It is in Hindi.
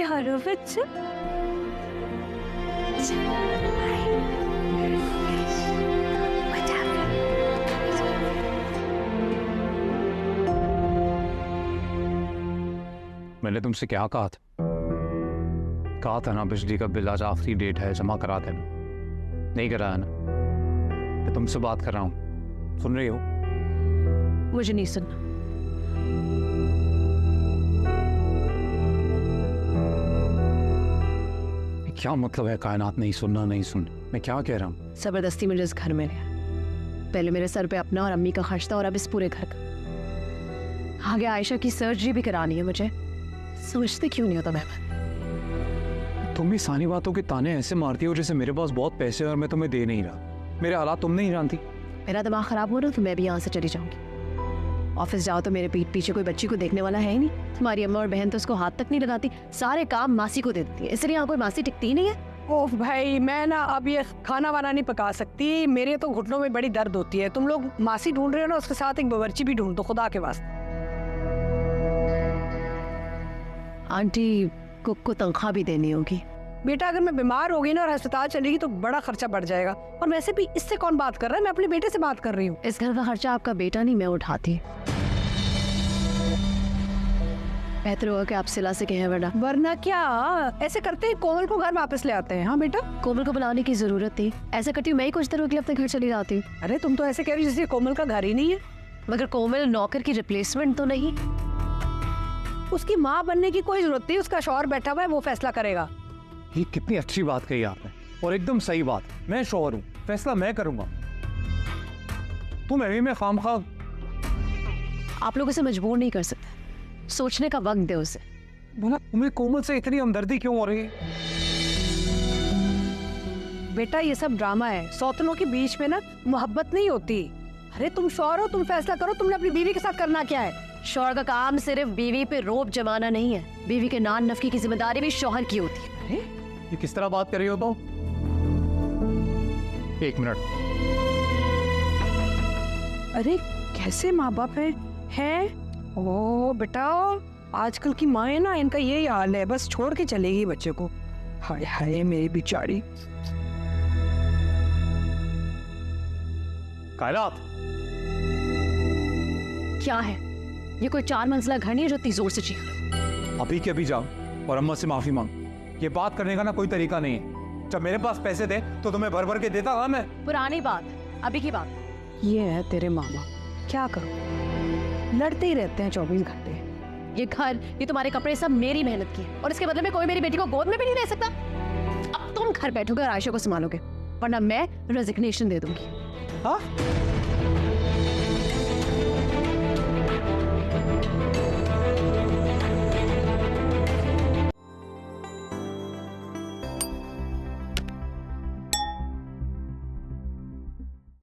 प्यारा बच्चा। मैंने तुमसे क्या कहा था ना, बिजली का बिल आज आखिरी डेट है, जमा करा देना। नहीं कराया ना? मैं तुमसे बात कर रहा हूँ, सुन रही हो? मुझे नहीं सुनना। क्या मतलब है कायनात नहीं सुनना, नहीं सुन? मैं क्या कह रहा हूँ? जबरदस्ती मुझे इस घर में लिया। पहले मेरे सर पे अपना और अम्मी का खर्च था और अब इस पूरे घर का। आगे आयशा की सर्जरी भी करानी है मुझे। समझते क्यों नहीं होता मेहमान? तुम भी सारी बातों के ताने ऐसे मारती हो जैसे मेरे पास बहुत पैसे और मैं तुम्हें दे नहीं रहा। मेरे हालात तुम नहीं जानती। मेरा दिमाग खराब हो रहा तो मैं भी यहाँ से चली जाऊंगी। ऑफिस जाओ तो मेरे पीठ पीछे कोई बच्ची को देखने वाला है ही नहीं। तुम्हारी अम्मा और बहन तो उसको हाथ तक नहीं लगाती, सारे काम मासी को दे देती है, इसलिए यहाँ कोई मासी टिकती ही नहीं है। ओह भाई, मैं ना अब ये खाना वाना नहीं पका सकती, मेरे तो घुटनों में बड़ी दर्द होती है। तुम लोग मासी ढूंढ रहे हो ना, उसके साथ एक बावर्ची भी ढूंढ दो खुदा के वास्ते। आंटी कुक को तनख्वाह भी देनी होगी। बेटा अगर मैं बीमार होगी ना और अस्पताल चलेगी तो बड़ा खर्चा बढ़ जाएगा। और वैसे भी इससे कौन बात कर रहा है? मैं अपने बेटे से बात कर रही हूँ। इस घर का खर्चा आपका बेटा नहीं मैं उठाती। बेहतर होगा कि आप सिला से कहें वरना क्या ऐसे करते हैं कोमल को घर वापस ले आते हैं। हाँ बेटा, कोमल को बुलाने की जरूरत थी। ऐसा करती हूँ मैं ही कुछ देर के लिए अपने घर चली जाती हूँ। अरे तुम तो ऐसे कह रही हो जैसे कोमल का घर ही नहीं है। मगर कोमल नौकर की रिप्लेसमेंट तो नहीं। उसकी माँ बनने की कोई जरूरत नहीं, उसका शौहर बैठा हुआ है, वो फैसला करेगा। ये कितनी अच्छी बात कही आपने, और एकदम सही बात। मैं शौहर हूँ, फैसला मैं करूंगा। तुम अभी में खामखा। आप लोग उसे मजबूर नहीं कर सकते, सोचने का वक्त दे उसे। बोला तुम्हें कोमल से इतनी हमदर्दी क्यों हो रही है? बेटा ये सब ड्रामा है, सौतनों के बीच में ना मोहब्बत नहीं होती। अरे तुम शौहर हो, तुम फैसला करो, तुमने अपनी बीवी के साथ करना क्या है। शौहर का काम सिर्फ बीवी पे रोब जमाना नहीं है, बीवी के नान नफकी की जिम्मेदारी भी शौहर की होती है। अरे ये किस तरह बात कर रही हो? तो एक मिनट। अरे कैसे माँ बाप हैं? ओ बेटा, आजकल की माँ ना, इनका यही हाल है, बस छोड़ के चलेगी बच्चे को। हाय हाय मेरी बेचारी। कायनात, क्या है ये? कोई 4 मंजिला घर नहीं है जो इतनी जोर से चीख रहा है। अभी के अभी जाओ और अम्मा से माफी मांग। ये बात करने का ना कोई तरीका नहीं है। जब मेरे पास पैसे थे तो तुम्हें भर भर के देता था मैं। पुरानी बात, अभी की बात। ये है तेरे मामा, क्या करो, लड़ते ही रहते हैं 24 घंटे। ये घर, ये तुम्हारे कपड़े सब मेरी मेहनत की है, और इसके बदले में कोई मेरी बेटी को गोद में भी नहीं रह सकता। अब तुम घर बैठोगे और आयशा को संभालोगे, वरना मैं रेजिग्नेशन दे दूंगी। हाँ?